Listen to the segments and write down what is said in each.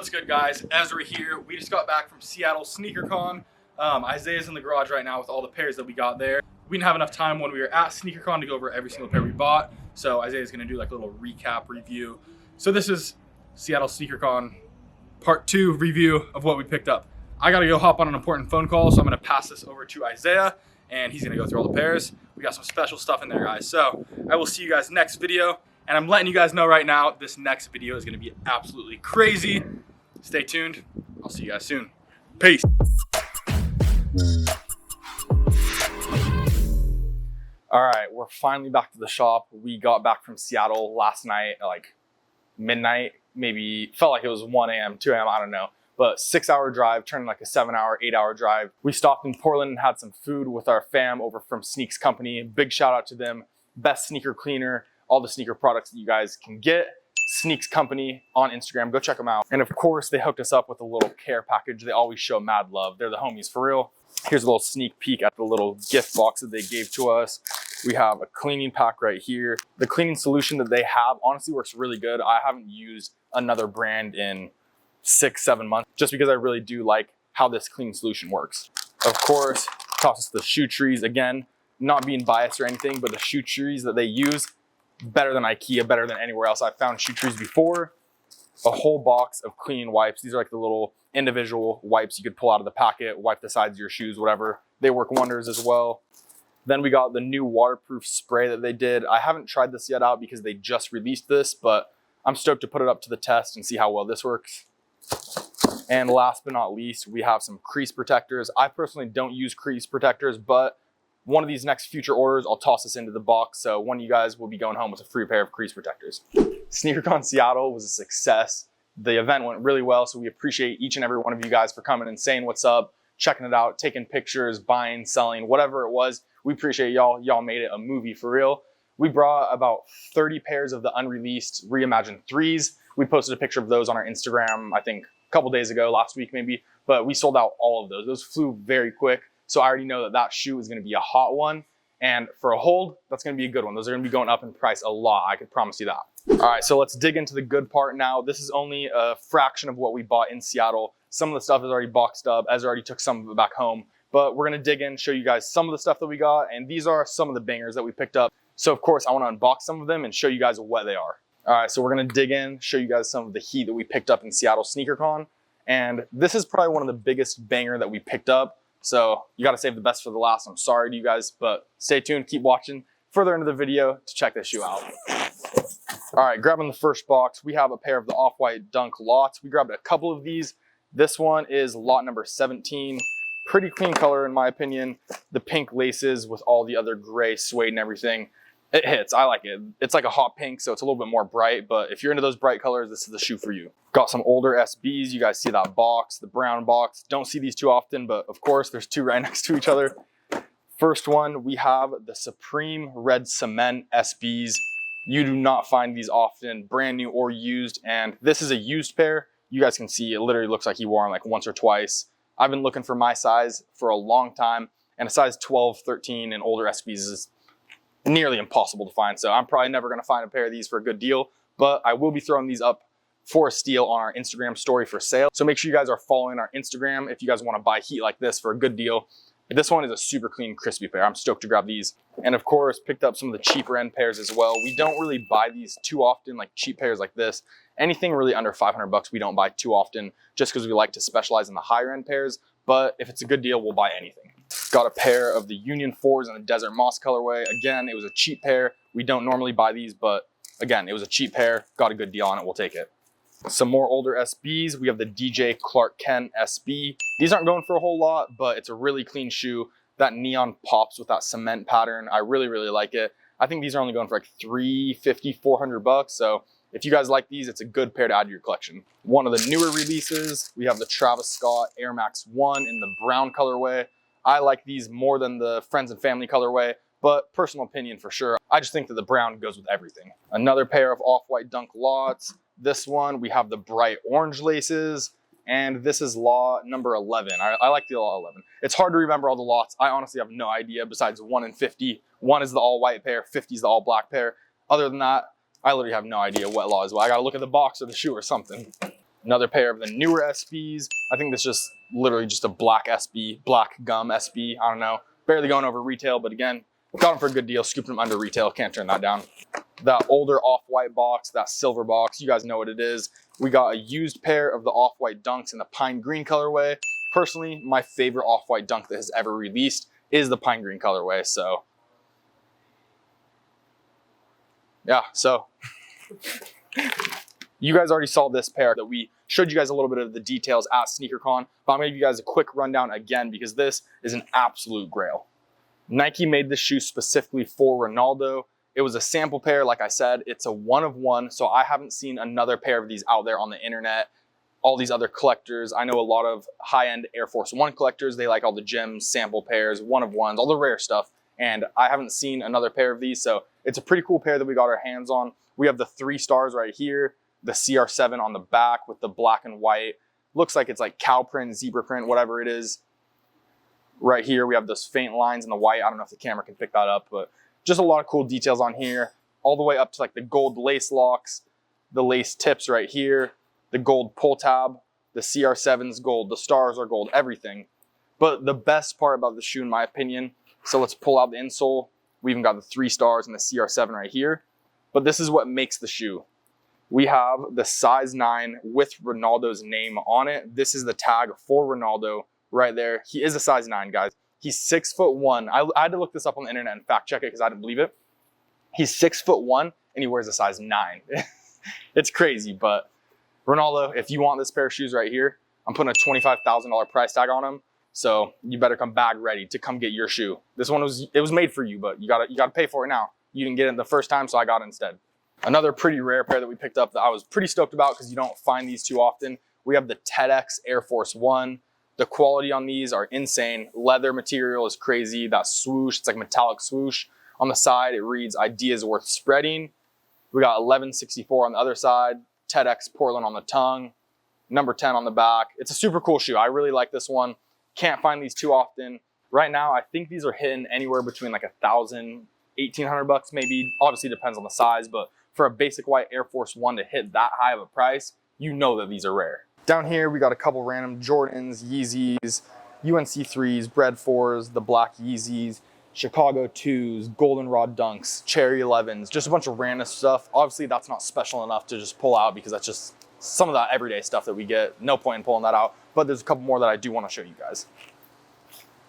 What's good, guys? Ezra here. We just got back from Seattle Sneakercon. Isaiah's in the garage right now with all the pairs that we got there. We didn't have enough time when we were at Sneakercon to go over every single pair we bought, so Isaiah's gonna do like a little recap review. So this is Seattle Sneakercon part 2 review of what we picked up. I gotta go hop on an important phone call, so I'm gonna pass this over to Isaiah and he's gonna go through all the pairs. We got some special stuff in there, guys. So I will see you guys next video. And I'm letting you guys know right now, this next video is gonna be absolutely crazy. Stay tuned. I'll see you guys soon. Peace. All right, we're finally back to the shop. We got back from Seattle last night at like midnight, maybe felt like it was 1 a.m., 2 a.m., I don't know. But 6-hour drive, turned like a 7-hour, 8-hour drive. We stopped in Portland and had some food with our fam over from Sneaks Company. Big shout out to them. Best sneaker cleaner, all the sneaker products that you guys can get. Sneaks Company on Instagram, go check them out. And of course, they hooked us up with a little care package. They always show mad love. They're the homies for real. Here's a little sneak peek at the little gift box that they gave to us. We have a cleaning pack right here. The cleaning solution that they have honestly works really good. I haven't used another brand in 6-7 months just because I really do like how this cleaning solution works. Of course, toss us the shoe trees. Again, not being biased or anything, but the shoe trees that they use, better than IKEA, better than anywhere else I've found shoe trees before. A whole box of cleaning wipes. These are like the little individual wipes you could pull out of the packet, wipe the sides of your shoes, whatever. They work wonders as well. Then we got the new waterproof spray that they did. I haven't tried this yet out because they just released this, but I'm stoked to put it up to the test and see how well this works. And last but not least, we have some crease protectors. I personally don't use crease protectors, but one of these next future orders, I'll toss this into the box. So one of you guys will be going home with a free pair of crease protectors. Sneakercon Seattle was a success. The event went really well. So we appreciate each and every one of you guys for coming and saying what's up, checking it out, taking pictures, buying, selling, whatever it was. We appreciate y'all. Y'all made it a movie for real. We brought about 30 pairs of the unreleased reimagined 3s. We posted a picture of those on our Instagram, I think a couple days ago, last week maybe, but we sold out all of those. Those flew very quick. So I already know that that shoe is gonna be a hot one. And for a hold, that's gonna be a good one. Those are gonna be going up in price a lot, I could promise you that. All right, so let's dig into the good part now. This is only a fraction of what we bought in Seattle. Some of the stuff is already boxed up. Ezra already took some of it back home. But we're gonna dig in, show you guys some of the stuff that we got. And these are some of the bangers that we picked up. So of course, I wanna unbox some of them and show you guys what they are. All right, so we're gonna dig in, show you guys some of the heat that we picked up in Seattle Sneakercon. And this is probably one of the biggest banger that we picked up. So you gotta save the best for the last. I'm sorry to you guys, but stay tuned, keep watching further into the video to check this shoe out. All right, grabbing the first box, we have a pair of the Offwhite Dunk lots. We grabbed a couple of these. This one is lot number 17. Pretty clean color in my opinion. The pink laces with all the other gray suede and everything. It hits, I like it. It's like a hot pink, so it's a little bit more bright, but if you're into those bright colors, this is the shoe for you. Got some older SBs. You guys see that box, the brown box. Don't see these too often, but of course there's two right next to each other. First one, we have the Supreme Red Cement SBs. You do not find these often, brand new or used, and this is a used pair. You guys can see it literally looks like he wore them like once or twice. I've been looking for my size for a long time, and a size 12, 13 and older SBs is nearly impossible to find. So I'm probably never gonna find a pair of these for a good deal, but I will be throwing these up for a steal on our Instagram story for sale. So make sure you guys are following our Instagram if you guys wanna buy heat like this for a good deal. This one is a super clean, crispy pair. I'm stoked to grab these. And of course, picked up some of the cheaper end pairs as well. We don't really buy these too often, like cheap pairs like this. Anything really under 500 bucks, we don't buy too often just because we like to specialize in the higher end pairs. But if it's a good deal, we'll buy anything. Got a pair of the Union 4s in the Desert Moss colorway. Again, it was a cheap pair. We don't normally buy these, but again, it was a cheap pair. Got a good deal on it, we'll take it. Some more older SBs. We have the DJ Clark Kent SB. These aren't going for a whole lot, but it's a really clean shoe. That neon pops with that cement pattern. I really, really like it. I think these are only going for like $350, 400 bucks. So if you guys like these, it's a good pair to add to your collection. One of the newer releases, we have the Travis Scott Air Max 1 in the brown colorway. I like these more than the Friends and Family colorway, but personal opinion for sure. I just think that the brown goes with everything. Another pair of Off-White Dunk lots. This one, we have the bright orange laces, and this is lot number 11. I like the lot 11. It's hard to remember all the lots. I honestly have no idea besides 1 and 50. 1 is the all white pair, 50 is the all black pair. Other than that, I literally have no idea what law is what. I gotta look at the box or the shoe or something. Another pair of the newer SBs. I think this is just literally just a black SB, black gum SB. I don't know, barely going over retail, but again, got them for a good deal, scooping them under retail, can't turn that down. That older Off-White box, that silver box, you guys know what it is. We got a used pair of the Off-White Dunks in the pine green colorway. Personally, my favorite Off-White Dunk that has ever released is the pine green colorway, so. Yeah, so. You guys already saw this pair that we showed you guys a little bit of the details at Sneakercon, but I'm gonna give you guys a quick rundown again because this is an absolute grail. Nike made this shoe specifically for Ronaldo. It was a sample pair, like I said, it's a one of one, so I haven't seen another pair of these out there on the internet. All these other collectors, I know a lot of high-end Air Force One collectors, they like all the gems, sample pairs, one of ones, all the rare stuff, and I haven't seen another pair of these, so it's a pretty cool pair that we got our hands on. We have the 3 stars right here, the CR7 on the back with the black and white. Looks like it's like cow print, zebra print, whatever it is. Right here, we have those faint lines in the white. I don't know if the camera can pick that up, but just a lot of cool details on here. All the way up to like the gold lace locks, the lace tips right here, the gold pull tab, the CR7's gold, the stars are gold, everything. But the best part about the shoe, in my opinion, so let's pull out the insole. We even got the 3 stars and the CR7 right here. But this is what makes the shoe. We have the size 9 with Ronaldo's name on it. This is the tag for Ronaldo right there. He is a size 9, guys. He's 6'1". I had to look this up on the internet and fact check it because I didn't believe it. He's 6'1" and he wears a size 9. It's crazy, but Ronaldo, if you want this pair of shoes right here, I'm putting a $25,000 price tag on them. So you better come bag ready to come get your shoe. This one was made for you, but you gotta pay for it now. You didn't get it the first time, so I got it instead. Another pretty rare pair that we picked up that I was pretty stoked about because you don't find these too often. We have the TEDx Air Force One. The quality on these are insane. Leather material is crazy. That swoosh, it's like metallic swoosh. On the side, it reads, "Ideas worth spreading." We got 1164 on the other side. TEDx Portland on the tongue. Number 10 on the back. It's a super cool shoe. I really like this one. Can't find these too often. Right now, I think these are hitting anywhere between like $1,000, $1,800 maybe. Obviously depends on the size, but for a basic white Air Force One to hit that high of a price, you know that these are rare. Down here, we got a couple random Jordans, Yeezys, UNC 3s, Bred 4s, the black Yeezys, Chicago 2s, Goldenrod Dunks, Cherry 11s, just a bunch of random stuff. Obviously, that's not special enough to just pull out because that's just some of that everyday stuff that we get. No point in pulling that out, but there's a couple more that I do want to show you guys.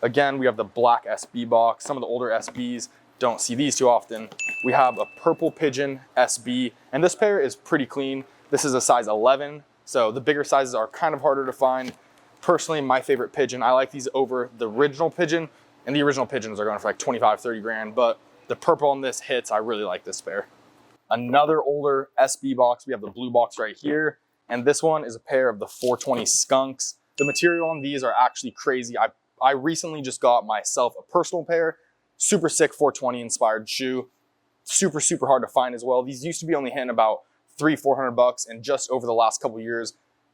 Again, we have the black SB box. Some of the older SBs, don't see these too often. We have a purple pigeon SB, and this pair is pretty clean. This is a size 11, so the bigger sizes are kind of harder to find. Personally, my favorite pigeon, I like these over the original pigeon, and the original pigeons are going for like 25, 30 grand, but the purple on this hits. I really like this pair. Another older SB box, we have the blue box right here, and this one is a pair of the 420 Skunks. The material on these are actually crazy. I recently just got myself a personal pair. Super sick 420 inspired shoe. Super, super hard to find as well. These used to be only hitting about $300-400, and just over the last couple years,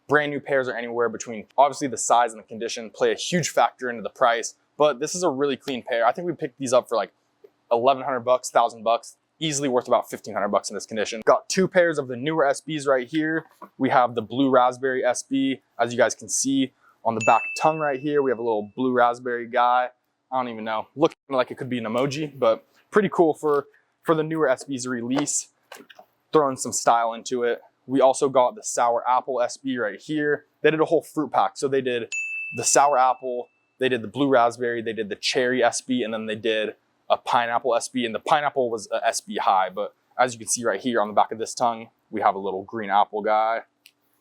brand new pairs are anywhere between, obviously the size and the condition play a huge factor into the price, but this is a really clean pair. I think we picked these up for like $1,100, $1,000, easily worth about $1,500 in this condition. Got 2 pairs of the newer SBs right here. We have the blue raspberry SB, as you guys can see on the back tongue right here. We have a little blue raspberry guy. I don't even know, looking like it could be an emoji, but pretty cool for the newer SBs to release, throwing some style into it. We also got the sour apple SB right here. They did a whole fruit pack. So they did the sour apple, they did the blue raspberry, they did the cherry SB, and then they did a pineapple SB, and the pineapple was a SB high, but as you can see right here on the back of this tongue, we have a little green apple guy.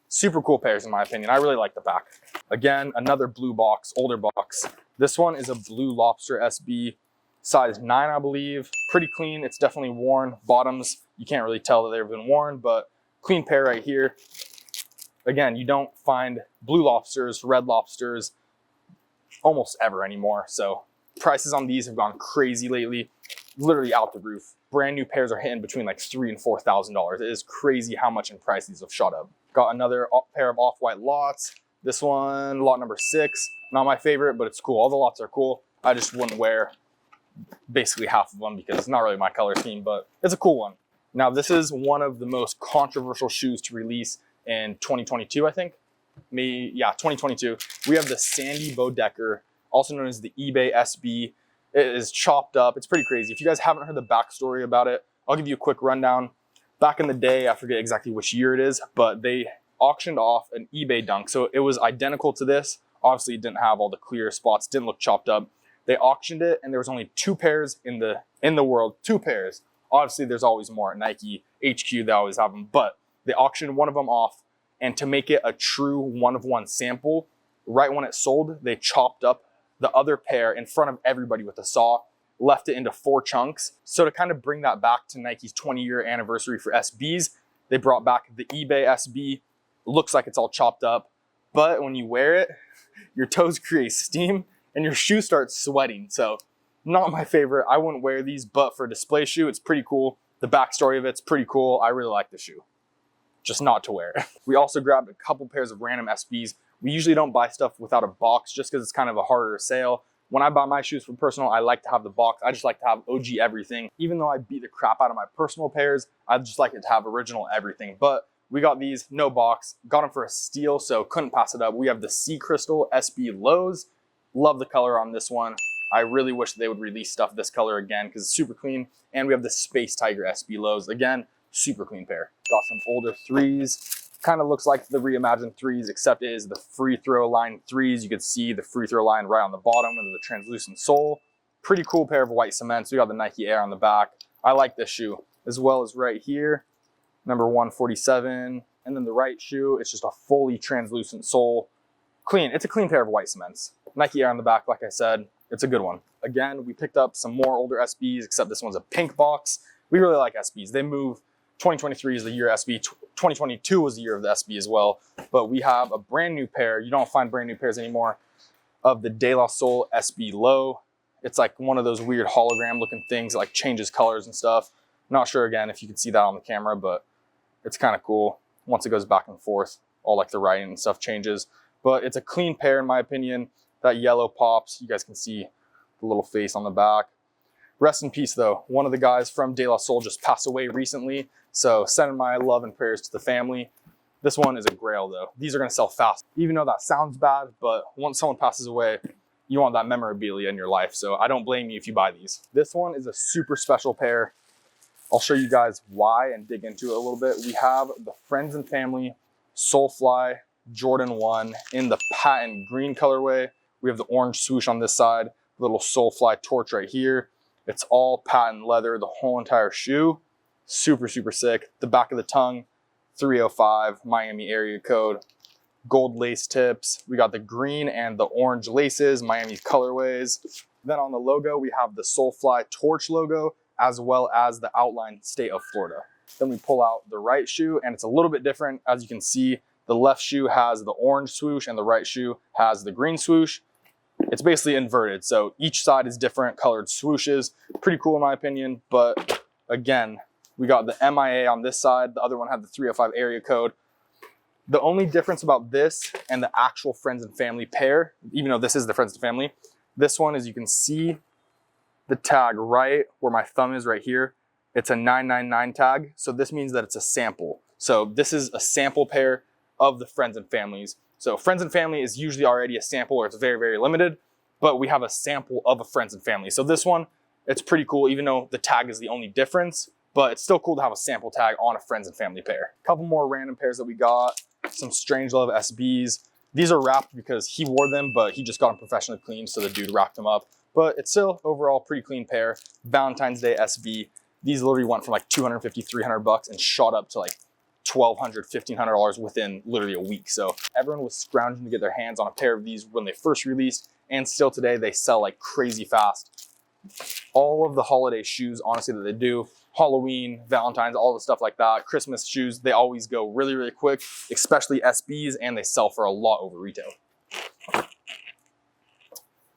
Super cool pairs in my opinion. I really like the back. Again, another blue box, older box. This one is a blue lobster SB, size 9, I believe. Pretty clean, it's definitely worn. Bottoms, you can't really tell that they've been worn, but clean pair right here. Again, you don't find blue lobsters, red lobsters almost ever anymore. So prices on these have gone crazy lately, literally out the roof. Brand new pairs are hitting between like $3,000 and $4,000. It is crazy how much in price these have shot up. Got another pair of Off-White lots. This one, lot number 6. Not my favorite, but it's cool. All the lots are cool. I just wouldn't wear basically half of them because it's not really my color scheme, but it's a cool one. Now, this is one of the most controversial shoes to release in 2022, I think. Yeah, 2022. We have the Sandy Bodecker, also known as the eBay SB. It is chopped up. It's pretty crazy. If you guys haven't heard the backstory about it, I'll give you a quick rundown. Back in the day, I forget exactly which year it is, but they auctioned off an eBay Dunk. So it was identical to this. Obviously, it didn't have all the clear spots, didn't look chopped up. They auctioned it, and there was only 2 pairs in the world, 2 pairs. Obviously, there's always more at Nike HQ. They always have them, but they auctioned one of them off, and to make it a true one-of-one sample, right when it sold, they chopped up the other pair in front of everybody with a saw, left it into 4 chunks. So to kind of bring that back to Nike's 20-year anniversary for SBs, they brought back the eBay SB. Looks like it's all chopped up, but when you wear it, your toes create steam and your shoe starts sweating. So not my favorite. I wouldn't wear these, but for a display shoe, it's pretty cool. The backstory of it's pretty cool. I really like the shoe, just not to wear. We also grabbed a couple pairs of random SBs. We usually don't buy stuff without a box just because it's kind of a harder sale. When I buy my shoes for personal, I like to have the box. I just like to have OG everything. Even though I beat the crap out of my personal pairs, I just like it to have original everything. But we got these, no box, got them for a steal, so couldn't pass it up. We have the Sea Crystal SB Lows. Love the color on this one. I really wish they would release stuff this color again because it's super clean. And we have the Space Tiger SB Lows. Again, super clean pair. Got some older 3s. Kind of looks like the reimagined 3s, except it is the free throw line 3s. You can see the free throw line right on the bottom of the translucent sole. Pretty cool pair of white cements. We got the Nike Air on the back. I like this shoe, as well as right here, number 147. And then the right shoe, it's just a fully translucent sole. Clean. It's a clean pair of white cements. Nike Air on the back, like I said, it's a good one. Again, we picked up some more older SBs, except this one's a pink box. We really like SBs. They move. 2023 is the year SB. 2022 was the year of the SB as well. But we have a brand new pair. You don't find brand new pairs anymore of the De La Soul SB Low. It's like one of those weird hologram looking things that like changes colors and stuff. Not sure again if you can see that on the camera, but it's kind of cool. Once it goes back and forth, all like the writing and stuff changes. But it's a clean pair in my opinion. That yellow pops. You guys can see the little face on the back. Rest in peace though. One of the guys from De La Soul just passed away recently. So sending my love and prayers to the family. This one is a grail though. These are gonna sell fast. Even though that sounds bad, but once someone passes away, you want that memorabilia in your life. So I don't blame you if you buy these. This one is a super special pair. I'll show you guys why and dig into it a little bit. We have the Friends and Family Soulfly Jordan 1 in the patent green colorway. We have the orange swoosh on this side, little Soulfly torch right here. It's all patent leather, the whole entire shoe. Super, super sick. The back of the tongue, 305, Miami area code. Gold lace tips. We got the green and the orange laces, Miami colorways. Then on the logo, we have the Soulfly torch logo, as well as the outline state of Florida. Then we pull out the right shoe, and it's a little bit different. As you can see, the left shoe has the orange swoosh, and the right shoe has the green swoosh. It's basically inverted, so each side is different colored swooshes. Pretty cool in my opinion, but again, we got the MIA on this side. The other one had the 305 area code. The only difference about this and the actual Friends and Family pair, even though this is the Friends and Family, this one is you can see the tag right where my thumb is right here. It's a 999 tag, so this means that it's a sample. So this is a sample pair of the Friends and Families. So Friends and Family is usually already a sample or it's very, very limited, but we have a sample of a Friends and Family. So this one, it's pretty cool, even though the tag is the only difference, but it's still cool to have a sample tag on a Friends and Family pair. A couple more random pairs that we got, some Strangelove SBs. These are wrapped because he wore them, but he just got them professionally cleaned, so the dude wrapped them up. But it's still overall pretty clean pair. Valentine's Day SB. These literally went from like 250, 300 bucks and shot up to like $1,200, $1,500 within literally a week. So everyone was scrounging to get their hands on a pair of these when they first released, and still today they sell like crazy fast. All of the holiday shoes, honestly, that they do, Halloween, Valentine's, all the stuff like that, Christmas shoes, they always go really, really quick, especially SBs, and they sell for a lot over retail.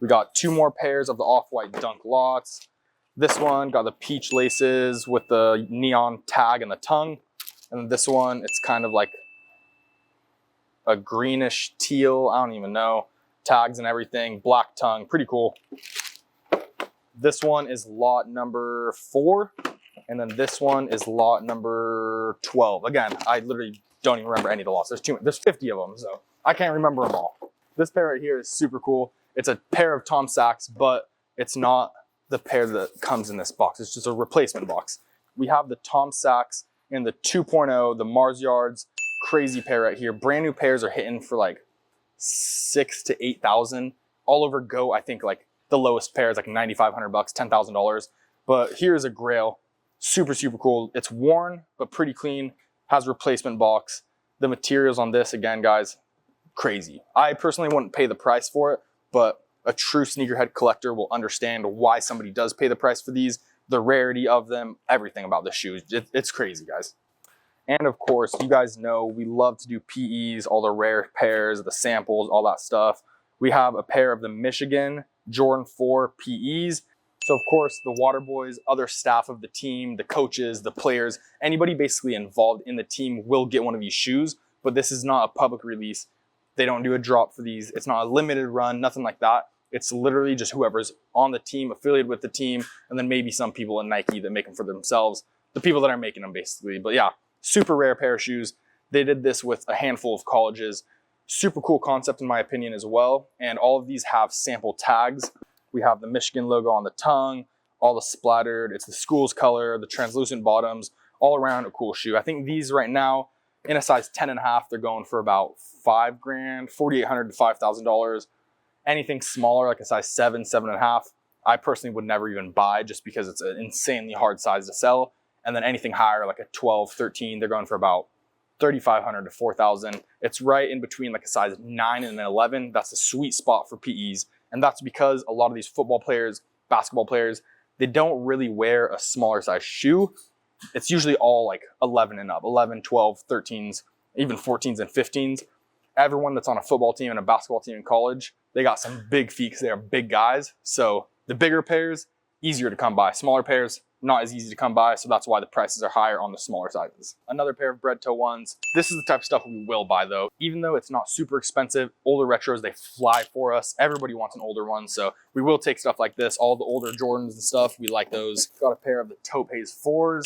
We got 2 more pairs of the Off-White Dunk Lots. This one got the peach laces with the neon tag and the tongue. And then this one, it's kind of like a greenish teal, I don't even know, tags and everything, black tongue, pretty cool. This one is lot number 4, and then this one is lot number 12. Again, I literally don't even remember any of the lots. There's 50 of them, so I can't remember them all. This pair right here is super cool. It's a pair of Tom Sachs, but it's not the pair that comes in this box. It's just a replacement box. We have the Tom Sachs in the 2.0, the Mars Yards, crazy pair right here. Brand new pairs are hitting for like 6,000 to 8,000. All over Go, I think like the lowest pair is like 9,500 bucks, $10,000. But here's a Grail, super, super cool. It's worn, but pretty clean, has replacement box. The materials on this, again, guys, crazy. I personally wouldn't pay the price for it, but a true sneakerhead collector will understand why somebody does pay the price for these, the rarity of them, everything about the shoes. It's crazy, guys. And of course, you guys know we love to do PEs, all the rare pairs, the samples, all that stuff. We have a pair of the Michigan Jordan 4 PEs. So of course, the water boys, other staff of the team, the coaches, the players, anybody basically involved in the team will get one of these shoes, but this is not a public release. They don't do a drop for these. It's not a limited run, nothing like that. It's literally just whoever's on the team, affiliated with the team, and then maybe some people in Nike that make them for themselves, the people that are making them basically. But yeah, super rare pair of shoes. They did this with a handful of colleges. Super cool concept in my opinion as well. And all of these have sample tags. We have the Michigan logo on the tongue, all the splattered, it's the school's color, the translucent bottoms, all around a cool shoe. I think these right now, in a size 10.5, they're going for about $5 grand, $4,800 to $5,000. Anything smaller, like a size 7, 7.5, I personally would never even buy just because it's an insanely hard size to sell. And then anything higher, like a 12, 13, they're going for about $3,500 to $4,000. It's right in between like a size 9 and an 11. That's the sweet spot for PEs. And that's because a lot of these football players, basketball players, they don't really wear a smaller size shoe. It's usually all like 11 and up, 11, 12, 13s, even 14s and 15s. Everyone that's on a football team and a basketball team in college, they got some big feet because they are big guys. So the bigger pairs, easier to come by. Smaller pairs, not as easy to come by. So that's why the prices are higher on the smaller sizes. Another pair of bread toe ones. This is the type of stuff we will buy though. Even though it's not super expensive, older retros, they fly for us. Everybody wants an older one. So we will take stuff like this. All the older Jordans and stuff, we like those. Got a pair of the Taupe 4s.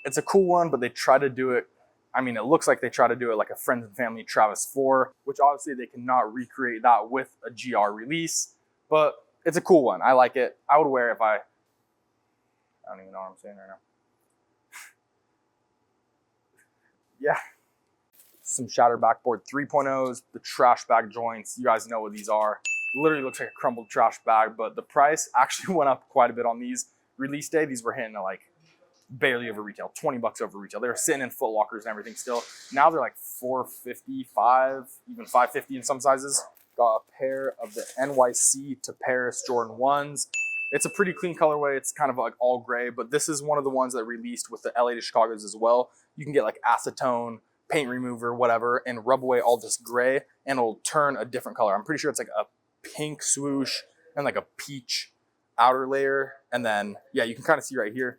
It's a cool one, but they try to do it. I mean, it looks like they try to do it like a Friends and Family Travis 4, which obviously they cannot recreate that with a GR release, but it's a cool one. I like it. I would wear it if I don't even know what I'm saying right now. Yeah. Some shattered backboard 3.0s, the trash bag joints. You guys know what these are. Literally looks like a crumbled trash bag, but the price actually went up quite a bit on these. Release day, these were hitting at like barely over retail, 20 bucks over retail. They were sitting in Foot Lockers and everything still. Now they're like $4.50, even $5.50 in some sizes. Got a pair of the NYC to Paris Jordan 1s. It's a pretty clean colorway. It's kind of like all gray, but this is one of the ones that released with the LA to Chicago's as well. You can get like acetone, paint remover, whatever, and rub away all this gray and it'll turn a different color. I'm pretty sure it's like a pink swoosh and like a peach outer layer. And then, yeah, you can kind of see right here,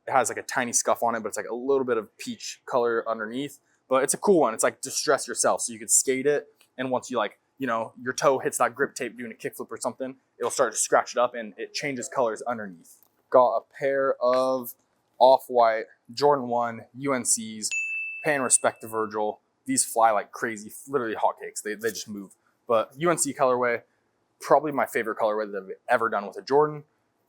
it has like a tiny scuff on it, but it's like a little bit of peach color underneath. But it's a cool one. It's like distress yourself. So you could skate it. And once you like, you know, your toe hits that grip tape doing a kickflip or something, it'll start to scratch it up and it changes colors underneath. Got a pair of Offwhite Jordan 1 UNCs, paying respect to Virgil. These fly like crazy, literally hotcakes. They just move. But UNC colorway, probably my favorite colorway that I've ever done with a Jordan.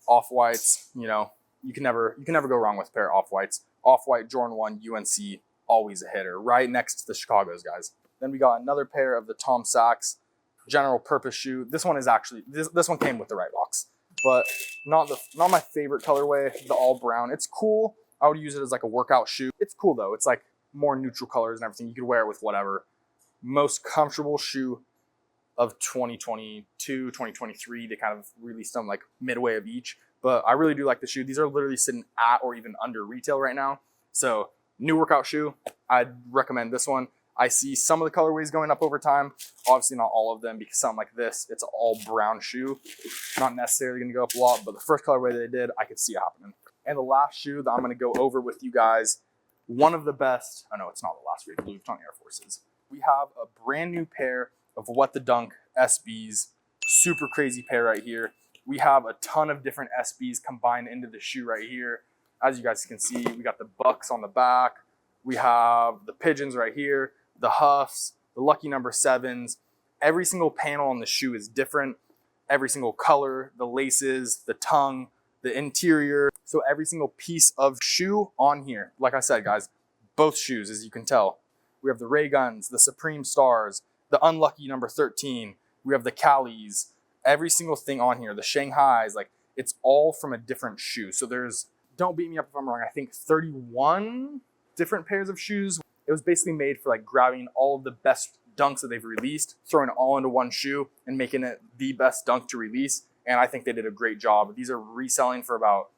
Off-whites, you know, you can never go wrong with a pair of Off-whites. Off-white Jordan 1 UNC, always a hitter, right next to the Chicago's, guys. Then we got another pair of the Tom Sachs general purpose shoe. This one is actually, this one came with the right box, but not my favorite colorway, the all brown. It's cool. I would use it as like a workout shoe. It's cool though. It's like more neutral colors and everything. You could wear it with whatever. Most comfortable shoe of 2022, 2023. They kind of released them like midway of each, but I really do like the shoe. These are literally sitting at or even under retail right now. So new workout shoe, I'd recommend this one. I see some of the colorways going up over time. Obviously not all of them, because something like this, it's an all brown shoe. Not necessarily gonna go up a lot, but the first colorway they did, I could see it happening. And the last shoe that I'm gonna go over with you guys, one of the best, oh no, it's not the last pair, the Vuitton Air Forces. We have a brand new pair of What the Dunk SBs, super crazy pair right here. We have a ton of different SBs combined into the shoe right here. As you guys can see, we got the bucks on the back, We have the pigeons right here, the Huffs, the lucky number 7s. Every single panel on the shoe is different. Every single color, the laces, the tongue, the interior. So every single piece of shoe on here. Like I said, guys, both shoes, as you can tell. We have the Ray Guns, the Supreme Stars, the unlucky number 13. We have the Calis. Every single thing on here, the Shanghais, like it's all from a different shoe. So there's, don't beat me up if I'm wrong, I think 31 different pairs of shoes. It was basically made for like grabbing all of the best dunks that they've released, throwing it all into one shoe and making it the best dunk to release. And I think they did a great job. These are reselling for about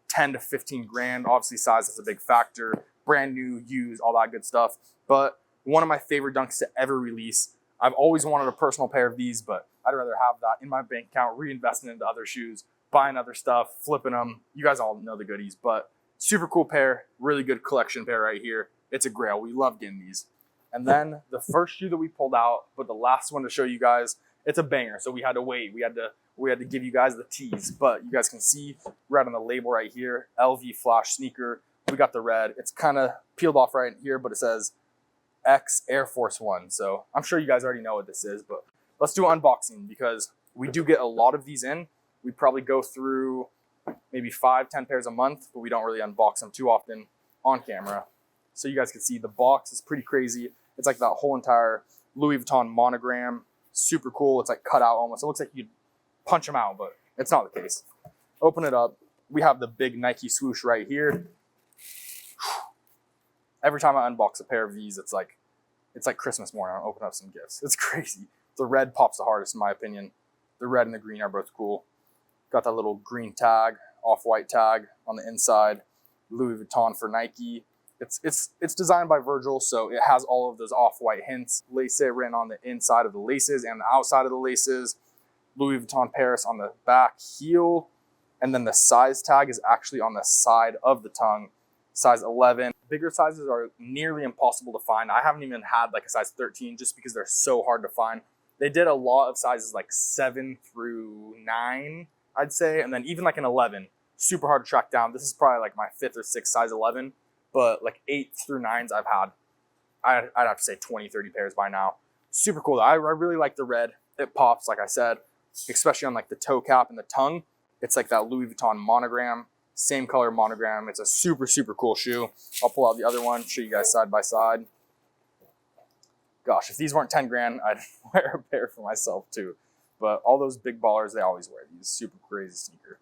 10 to 15 grand. Obviously size is a big factor, brand new, used, all that good stuff. But one of my favorite dunks to ever release. I've always wanted a personal pair of these, but I'd rather have that in my bank account, reinvesting into other shoes, buying other stuff, flipping them. You guys all know the goodies, but super cool pair, really good collection pair right here. It's a grail. We love getting these. And then the first shoe that we pulled out, but the last one to show you guys, it's a banger. So we had to wait. We had to give you guys the tease, but you guys can see right on the label right here, LV Flash sneaker. We got the red. It's kind of peeled off right here, but it says X Air Force One. So I'm sure you guys already know what this is, but let's do an unboxing because we do get a lot of these in. We probably go through maybe 5-10 pairs a month, but we don't really unbox them too often on camera. So you guys can see the box is pretty crazy. It's like that whole entire Louis Vuitton monogram. Super cool. It's like cut out almost. It looks like you'd punch them out, but it's not the case. Open it up. We have the big Nike swoosh right here. Every time I unbox a pair of these, it's like Christmas morning. I'll open up some gifts. It's crazy. The red pops the hardest in my opinion. The red and the green are both cool. Got that little green tag, Offwhite tag on the inside. Louis Vuitton for Nike. It's designed by Virgil, so it has all of those Offwhite hints. Lace written on the inside of the laces and the outside of the laces. Louis Vuitton Paris on the back heel. And then the size tag is actually on the side of the tongue. Size 11. Bigger sizes are nearly impossible to find. I haven't even had like a size 13 just because they're so hard to find. They did a lot of sizes like 7 through 9, I'd say. And then even like an 11, super hard to track down. This is probably like my 5th or 6th size 11. But like 8s through 9s I've had, I'd have to say 20, 30 pairs by now. Super cool. I really like the red. It pops, like I said, especially on like the toe cap and the tongue. It's like that Louis Vuitton monogram, same color monogram. It's a super, super cool shoe. I'll pull out the other one, show you guys side by side. Gosh, if these weren't 10 grand, I'd wear a pair for myself too. But all those big ballers, they always wear these. Super crazy sneaker.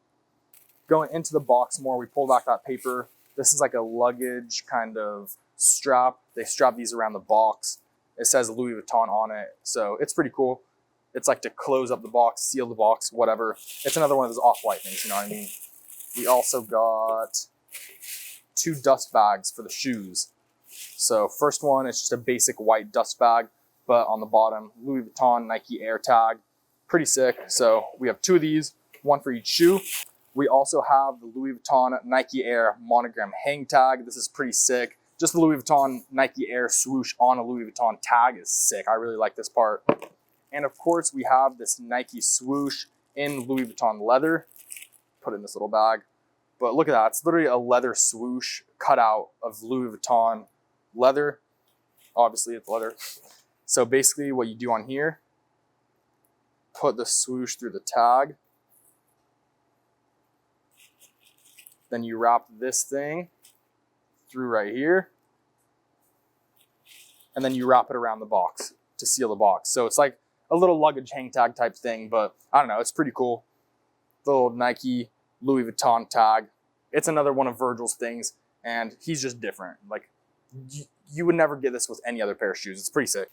Going into the box more, we pull back that paper. This is like a luggage kind of strap. They strap these around the box. It says Louis Vuitton on it. So it's pretty cool. It's like to close up the box, seal the box, whatever. It's another one of those Off-White things, you know what I mean? We also got 2 dust bags for the shoes. So first one is just a basic white dust bag, but on the bottom, Louis Vuitton Nike Air tag. Pretty sick. So we have 2 of these, one for each shoe. We also have the Louis Vuitton Nike Air monogram hang tag. This is pretty sick. Just the Louis Vuitton Nike Air swoosh on a Louis Vuitton tag is sick. I really like this part. And of course, we have this Nike swoosh in Louis Vuitton leather. Put it in this little bag. But look at that. It's literally a leather swoosh cut out of Louis Vuitton leather. Obviously, it's leather. So basically what you do on here, put the swoosh through the tag. Then you wrap this thing through right here. And then you wrap it around the box to seal the box. So it's like a little luggage hang tag type thing, but I don't know, it's pretty cool. Little Nike Louis Vuitton tag. It's another one of Virgil's things, and he's just different. Like, you would never get this with any other pair of shoes. It's pretty sick.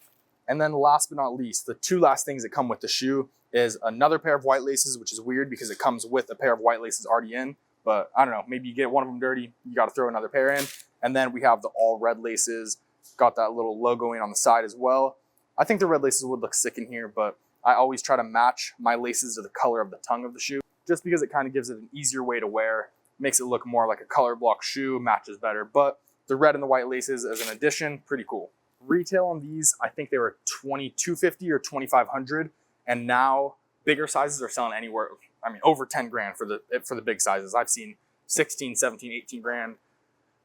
And then last but not least, the 2 last things that come with the shoe is another pair of white laces, which is weird because it comes with a pair of white laces already in. But I don't know, maybe you get one of them dirty, you got to throw another pair in. And then we have the all red laces, got that little logoing on the side as well. I think the red laces would look sick in here, but I always try to match my laces to the color of the tongue of the shoe, just because it kind of gives it an easier way to wear, makes it look more like a color block shoe, matches better. But the red and the white laces as an addition, pretty cool. Retail on these, I think they were $2,250 or $2,500, and now bigger sizes are selling anywhere, I mean, over 10 grand for the big sizes. I've seen 16, 17, 18 grand.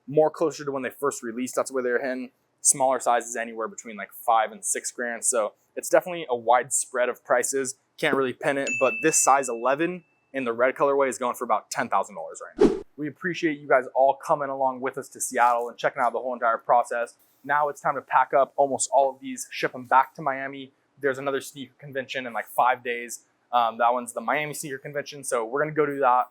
more closer to when they first released. That's where they're hitting. Smaller sizes anywhere between like 5 and 6 grand. So it's definitely a wide spread of prices. Can't really pin it, but this size 11 in the red colorway is going for about $10,000 right now. We appreciate you guys all coming along with us to Seattle and checking out the whole entire process. Now it's time to pack up almost all of these, ship them back to Miami. There's another sneaker convention in like 5 days. That one's the Miami sneaker convention. So we're gonna go do that,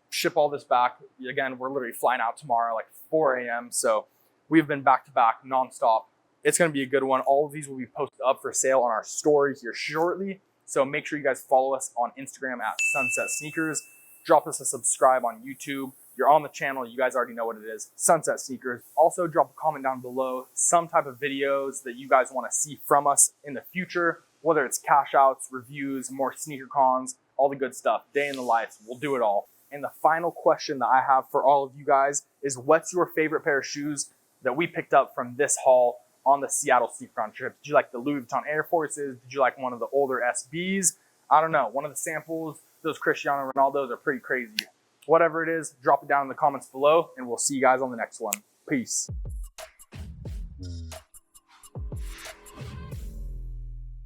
ship all this back. Again, we're literally flying out tomorrow, like 4 a.m. So we've been back to back nonstop. It's gonna be a good one. All of these will be posted up for sale on our story here shortly. So make sure you guys follow us on Instagram at Sunset Sneakers. Drop us a subscribe on YouTube. You're on the channel, you guys already know what it is, Sunset Sneakers. Also drop a comment down below, some type of videos that you guys wanna see from us in the future, whether it's cash outs, reviews, more sneaker cons, all the good stuff, day in the life, we'll do it all. And the final question that I have for all of you guys is, what's your favorite pair of shoes that we picked up from this haul on the Seattle Sneakercon trip? Did you like the Louis Vuitton Air Forces? Did you like one of the older SBs? I don't know, one of the samples, those Cristiano Ronaldos are pretty crazy. Whatever it is, drop it down in the comments below, and we'll see you guys on the next one. Peace.